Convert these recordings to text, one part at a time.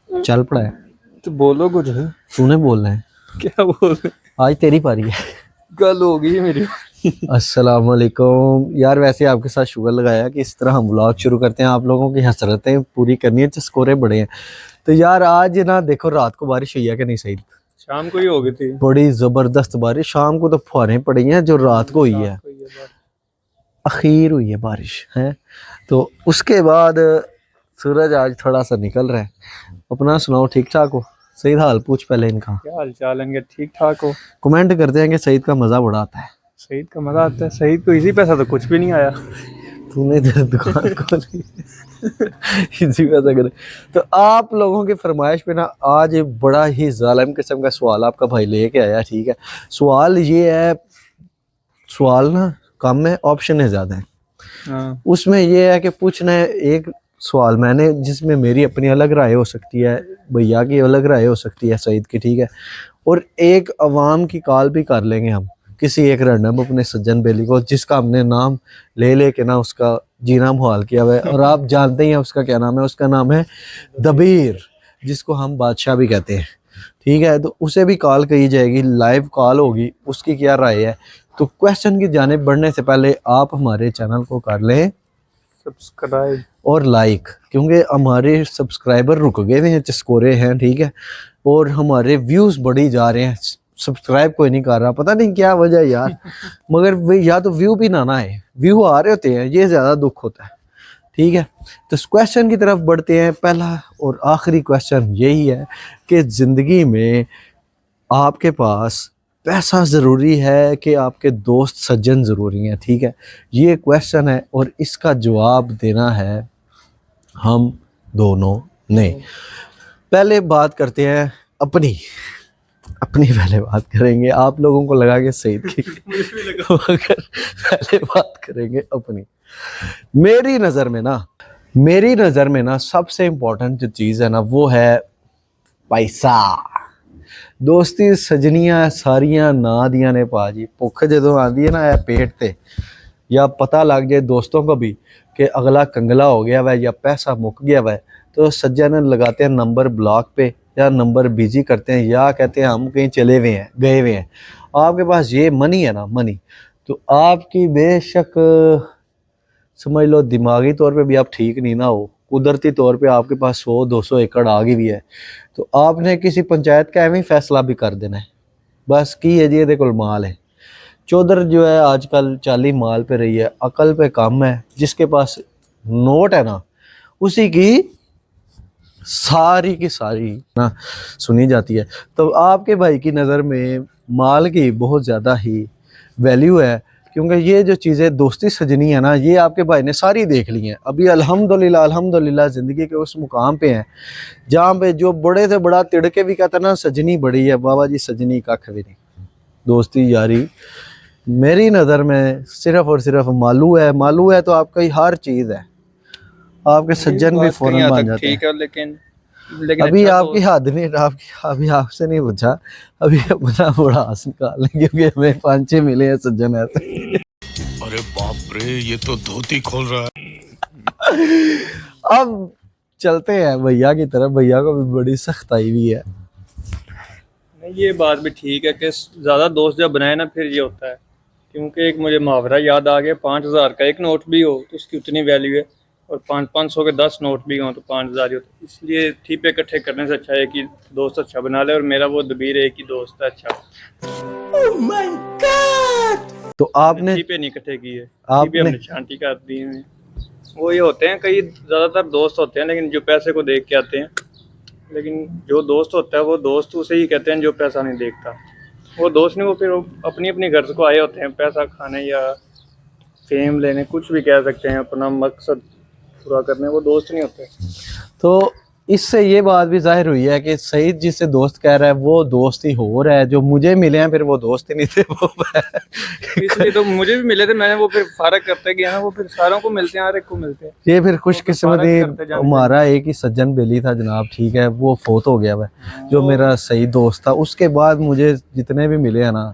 चल पड़ा है तो बोलो कुछ। तूने बोलना है। क्या बोल रहे? आज तेरी पारी है। कल होगी मेरी। अस्सलाम वालेकुम यार, वैसे आपके साथ शुगर लगाया कि इस तरह हम व्लॉग शुरू करते हैं, आप लोगों की हसरतें पूरी करनी है, चस्कोरे बड़े हैं। तो यार आज ना देखो रात को बारिश हुई है कि नहीं सही? शाम को ही हो गई थी। बड़ी जबरदस्त बारिश, शाम को तो फुहारें पड़ी हैं, जो रात को हुई है अखीर हुई है बारिश है। तो उसके बाद सूरज आज थोड़ा सा निकल रहा है। अपना सुनाओ, ठीक ठाक हो? सईद हाल पूछ पहले इनका। क्या हाल चाल है? ठीक ठाक हो? कमेंट करते हैं कि सईद का मजा बड़ा आता है। सईद का मजा आता है? सईद को इसी पैसा तो कुछ भी नहीं आया। तूने इधर दुकान खोली इसी पैसा करे। तो आप लोगों की फरमाइश पे ना आज बड़ा ही जालिम किस्म का सवाल आपका भाई लेके आया। ठीक है, सवाल ये है, सवाल ना कम है, ऑप्शन है ज्यादा है। हाँ। उसमें ये है कि पूछना है एक सवाल मैंने, जिसमें मेरी अपनी अलग राय हो सकती है, भैया की अलग राय हो सकती है, सईद की, ठीक है, और एक अवाम की कॉल भी कर लेंगे हम किसी एक रैंडम अपने सज्जन बेली को, जिसका हमने नाम ले लेके ना उसका जीना मुहाल किया हुआ है। और आप जानते ही हैं उसका क्या नाम है, उसका नाम है दबीर, जिसको हम बादशाह भी कहते हैं। ठीक है, तो उसे भी कॉल की जाएगी, लाइव कॉल होगी, उसकी क्या राय है। तो क्वेश्चन की जानिब बढ़ने से पहले आप हमारे चैनल को कर लें सब्सक्राइब और लाइक, क्योंकि हमारे सब्सक्राइबर रुक गए हैं, चस्कोरे हैं, ठीक है, और हमारे व्यूज़ बढ़ी जा रहे हैं, सब्सक्राइब कोई नहीं कर रहा, पता नहीं क्या वजह यार। मगर या तो व्यू भी ना आए, व्यू आ रहे होते हैं, ये ज़्यादा दुख होता है। ठीक है, तो इस क्वेश्चन की तरफ बढ़ते हैं। पहला और आखिरी क्वेश्चन यही है कि ज़िंदगी में आपके पास पैसा ज़रूरी है कि आपके दोस्त सज्जन ज़रूरी हैं? ठीक है, ये क्वेश्चन है और इसका जवाब देना है हम दोनों ने। पहले बात करते हैं अपनी पहले बात करेंगे, आप लोगों को लगा कि सईद की मगर पहले बात करेंगे अपनी। मेरी नज़र में ना सबसे इम्पोर्टेंट जो चीज़ है ना वो है पैसा। दोस्ती सजनियां सारियां ना दियां ने भाजी, भुख जदों आती है ना है पेट ते, या पता लग जाए दोस्तों को भी कि अगला कंगला हो गया वह या पैसा मुक गया वह, तो सज्जन लगाते हैं नंबर ब्लॉक पे या नंबर बिजी करते हैं या कहते हैं हम कहीं चले हुए हैं, गए हुए हैं। आपके पास ये मनी है ना, मनी, तो आपकी बेशक समझ लो दिमागी तौर पे भी आप ठीक नहीं ना हो, कुदरती तौर पे आपके पास 100-200 एकड़ आ गई भी है, तो आपने किसी पंचायत का एवं फैसला भी कर देना है, बस की है जी ये कोल माल है। चौधर जो है आजकल 40 माल पे रही है, अकल पे कम है, जिसके पास नोट है ना उसी की सारी की सारी ना सुनी जाती है। तो आपके भाई की नज़र में माल की बहुत ज़्यादा ही वैल्यू है, क्योंकि ये जो चीज़ें दोस्ती सजनी है ना, ये आपके भाई ने सारी देख ली हैं। अभी अल्हम्दुलिल्लाह ज़िंदगी के उस मुकाम पे हैं जहाँ पे जो बड़े से बड़ा तिड़के भी कहता ना सजनी बड़ी है, बाबा जी सजनी कख भी नहीं, दोस्ती यारी मेरी नज़र में सिर्फ और सिर्फ मालू है तो आपका ही हर चीज़ है, आपके सज्जन भी फौरन बन जाते हैं। ठीक है, लेकिन अभी अच्छा आपकी हद नहीं, आपकी अभी आपसे नहीं पूछा, अभी अपना बड़ा हंस निकाल, क्योंकि हमें 5-6 मिले हैं सज्जन ऐसे। अरे बाप रे, ये तो धोती खोल रहा है। अब चलते हैं भैया की तरफ, भैया को भी बड़ी सख्ताई भी है। नहीं, ये बात भी ठीक है कि ज़्यादा दोस्त जब बनाए ना फिर ये होता है, क्योंकि एक मुझे मुहावरा याद आ गया, 5,000 का एक नोट भी हो तो उसकी उतनी वैल्यू है, और 500 के 10 नोट भी हों तो 5,000 ही होता है। इसलिए ठीपे इकट्ठे करने से अच्छा है कि दोस्त अच्छा बना ले, और मेरा वो दबीर है कि दोस्त है अच्छा। oh my God! तो आपने ठीपे नहीं इकट्ठे किए, ठीपे हमने शांति कर दिए हैं। वो ये होते हैं, कई ज़्यादातर दोस्त होते हैं लेकिन जो पैसे को देख के आते हैं, लेकिन जो दोस्त होता है वो दोस्त उसे ही कहते हैं जो पैसा नहीं देखता। वो दोस्त नहीं, वो फिर अपनी अपनी गर्ज को आए होते हैं, पैसा खाने या फेम लेने, कुछ भी कह सकते हैं, अपना मकसद पूरा करने, वो दोस्त नहीं होते। तो इससे ये बात भी जाहिर हुई है कि सईद जिससे दोस्त कह रहा है वो दोस्त ही हो रहा है, जो मुझे मिले हैं फिर वो दोस्त ही नहीं थे वो इसलिए तो मुझे भी मिले थे, मैंने वो फिर फर्क करते गया ना, वो फिर सारों को मिलते हैं, हर एक को मिलते हैं। ये फिर खुशकिस्मती हमारा एक ही सज्जन बेली था जनाब, ठीक है, वो फोत हो गया है जो मेरा सही दोस्त था। उसके बाद मुझे जितने भी मिले हैं ना,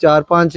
4-5,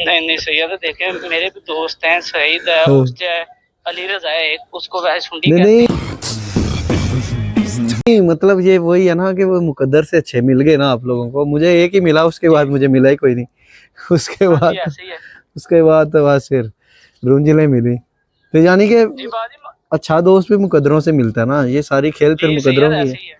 नहीं सैयद है, देखे मेरे भी दोस्त हैं, सईद है, हाँ। उससे है, अली रजा है एक, उसको वैसे सुंडी नहीं कहते नहीं नहीं, मतलब ये वही है ना कि वो मुकद्दर से अच्छे मिल गए ना आप लोगों को। मुझे एक ही मिला, उसके बाद मुझे मिला ही कोई नहीं। उसके हैं। बाद जी ऐसे ही है उसके बाद तो बस फिर रूंझलें मिली। तो यानी कि जी बाजी। अच्छा दोस्त भी मुकद्दरों से मिलता है ना, ये सारी खेल फिर जी मुकद्दरों सैयद की ऐसे है। ही है,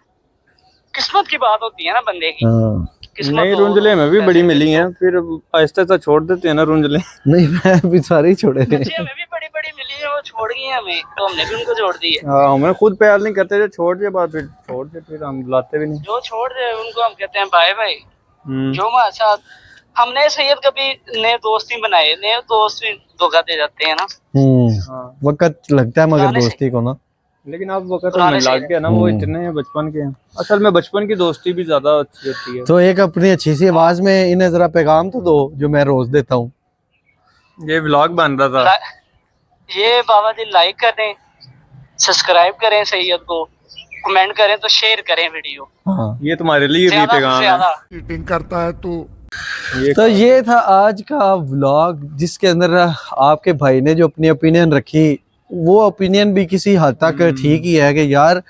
किस्मत की बात होती है ना बंदे की। हाँ किस्मत नहीं, हो, रुंझले में भी पैसे बड़ी दे मिली दो। हैं, फिर आहिस्ता आहिस्ता छोड़ देते हैं ना रुंझले। नहीं, मैं भी सारे ही छोड़े थे। अच्छी हमें भी बड़ी बड़ी मिली है, वो छोड़ गई है हमें, तो हमने भी उनको छोड़ दी है। हाँ, हमें खुद प्यार नहीं करते, जो छोड़ के बाद फिर छोड़ दे, फिर हम बुलाते भी नहीं। जो छोड़ दे उनको हम कहते हैं बाय बाय। हम्म। जो हमारे साथ, हमने सैयद कभी नए दोस्त नहीं बनाए, नए दोस्त भी धोखा दे जाते हैं ना। हाँ, वक्त लगता है मगर पुराने से- दोस्ती को ना। लेकिन अब वक्त पुराने हमें से- लग गया ना, वो इतने हैं बचपन के हैं। असल में बचपन की दोस्ती भी ज्यादा अच्छी होती है। तो एक अपनी अच्छी सी आवाज में इन्हें जरा पैगाम तो दो जो मैं रोज देता हूँ। ये व्लॉग बन रहा था। ये बाबा जी लाइक करें, सब्सक्राइब करें सैयद को, कमेंट करें तो शेयर करें वीडियो हाँ, ये तुम्हारे लिए भी ज्यादा से पैगाम है। ज्यादा। चीटिंग करता है तू। तो ये था आज का व्लॉग, जिसके अंदर आपके भाई ने जो अपनी ओपिनियन रखी, वो ओपिनियन भी किसी हद तक ठीक ही है कि यार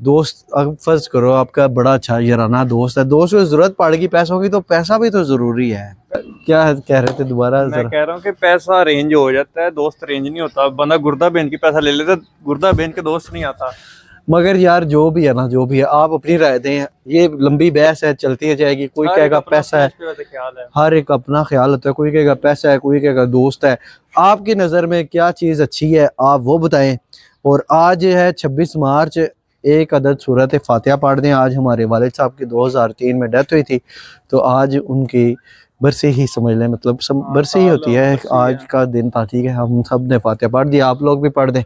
दोस्त, अब फर्ज करो आपका बड़ा अच्छा याराना दोस्त है, दोस्त को जरूरत पड़ गई पैसों की, तो पैसा भी तो जरूरी है। क्या कह रहे थे दोबारा मैं जरा? कह रहा हूँ कि पैसा अरेंज हो जाता है, दोस्त अरेंज नहीं होता। बंदा गुर्दा बेच के पैसा ले लेता, गुर्दा बेच के दोस्त नहीं आता। मगर यार जो भी है ना, जो भी है, आप अपनी राय दें। ये लंबी बहस है, चलती है जाएगी। कोई हर कहेगा एक अपना पैसा है, अपना इस पे ख्याल है। हर एक अपना ख्याल होता है। कोई कहेगा पैसा है, कोई कहेगा दोस्त है। आपकी नज़र में क्या चीज़ अच्छी है, आप वो बताएं। और आज है 26 मार्च, एक अदद सूरत फातिहा पढ़ दें। आज हमारे वालिद साहब की 2003 में डेथ हुई थी, तो आज उनकी बरसी ही समझ लें, मतलब बरसी ही होती है, बरसी आज है। का दिन था। ठीक है, हम सब ने फातिहा पढ़ दिया, आप लोग भी पढ़ दें।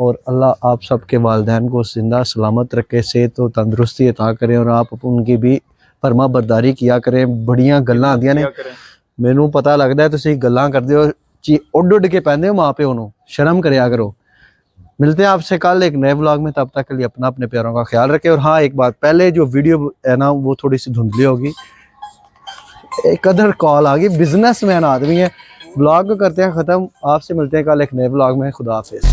और अल्लाह आप सबके वालिदैन को जिंदा सलामत रखे, सेहत और तंदुरुस्ती अता करें, और आप उनकी भी फरमा बरदारी किया करें। बड़ियां गल्लां आंदियां ने, क्या करें? मैनू पता लगता है तुसीं गल्लां करदे हो, उड उड के पैंदे हो माँ प्यो नूं, शर्म करया करो। मिलते हैं आपसे कल एक नए व्लॉग में, तब तक के लिए अपना अपने प्यारों का ख्याल रखें। और हाँ, एक बात, पहले जो वीडियो है ना वो थोड़ी सी धुंधली होगी, एक अदर कॉल आ गई, बिजनेसमैन आदमी है। व्लॉग को करते हैं ख़त्म, आपसे मिलते हैं कल एक नए व्लॉग में। खुदा हाफिज़।